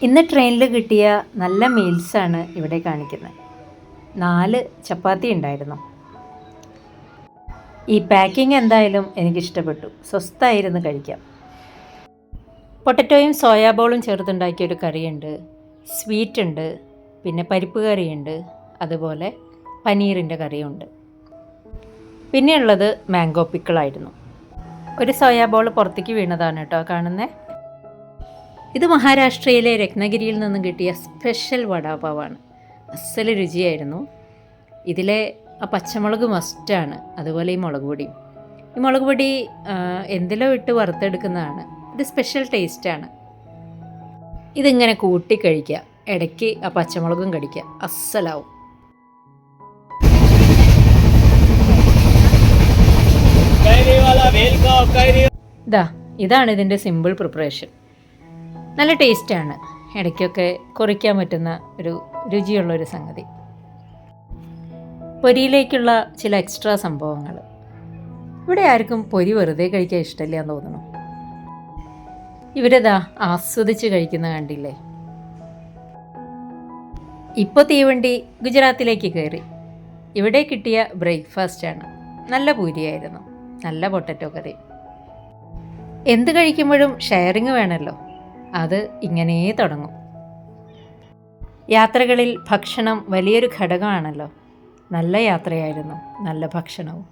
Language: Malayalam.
ഇന്ന് ട്രെയിനിൽ കിട്ടിയ നല്ല മീൽസാണ് ഇവിടെ കാണിക്കുന്നത്. 4 ചപ്പാത്തി ഉണ്ടായിരുന്നു. ഈ പാക്കിംഗ് എന്തായാലും എനിക്കിഷ്ടപ്പെട്ടു. സ്വസ്ഥമായിരുന്നു കഴിക്കാം. പൊട്ടറ്റോയും സോയാബോളും ചേർത്തുണ്ടാക്കിയൊരു കറിയുണ്ട്, സ്വീറ്റ് ഉണ്ട്, പിന്നെ പരിപ്പ് കറിയുണ്ട്, അതുപോലെ പനീറിൻ്റെ കറിയുണ്ട്. പിന്നെയുള്ളത് മാംഗോ പിക്കിളായിരുന്നു. ഒരു സോയാബോൾ പുറത്തേക്ക് വീണതാണ് കേട്ടോ കാണുന്നത്. ഇത് മഹാരാഷ്ട്രയിലെ രത്നഗിരിയിൽ നിന്നും കിട്ടിയ സ്പെഷ്യൽ വടാപാവാണ്. അസല് രുചിയായിരുന്നു. ഇതിലെ ആ പച്ചമുളക് മസ്റ്റാണ്, അതുപോലെ ഈ മുളക് പൊടിയും. ഈ മുളക് പൊടി എന്തിലോ ഇട്ട് വറുത്തെടുക്കുന്നതാണ്. ഇത് സ്പെഷ്യൽ ടേസ്റ്റാണ്. ഇതിങ്ങനെ കൂട്ടി കഴിക്കുക, ഇടയ്ക്ക് ആ പച്ചമുളകും കടിക്കുക, അസ്സലാവും. ഇതാണ് ഇതിൻ്റെ സിമ്പിൾ പ്രിപ്പറേഷൻ. നല്ല ടേസ്റ്റാണ്. ഇടയ്ക്കൊക്കെ കുറിക്കാൻ പറ്റുന്ന ഒരു രുചിയുള്ളൊരു സംഗതി. പൊരിയിലേക്കുള്ള ചില എക്സ്ട്രാ സംഭവങ്ങൾ. ഇവിടെ ആർക്കും പൊരി വെറുതെ കഴിക്കാൻ ഇഷ്ടമില്ല എന്ന് തോന്നുന്നു. ഇവരിതാ ആസ്വദിച്ച് കഴിക്കുന്ന കണ്ടില്ലേ. ഇപ്പോൾ തീവണ്ടി ഗുജറാത്തിലേക്ക് കയറി. ഇവിടെ കിട്ടിയ ബ്രേക്ക്ഫാസ്റ്റാണ്. നല്ല പൂരിയായിരുന്നു, നല്ല പൊട്ടറ്റോ കറി. എന്ത് കഴിക്കുമ്പോഴും ഷെയറിങ് വേണമല്ലോ, അത് ഇങ്ങനെ തുടങ്ങും. യാത്രകളിൽ ഭക്ഷണം വലിയൊരു ഘടകമാണല്ലോ. നല്ല യാത്രയായിരുന്നു, നല്ല ഭക്ഷണവും.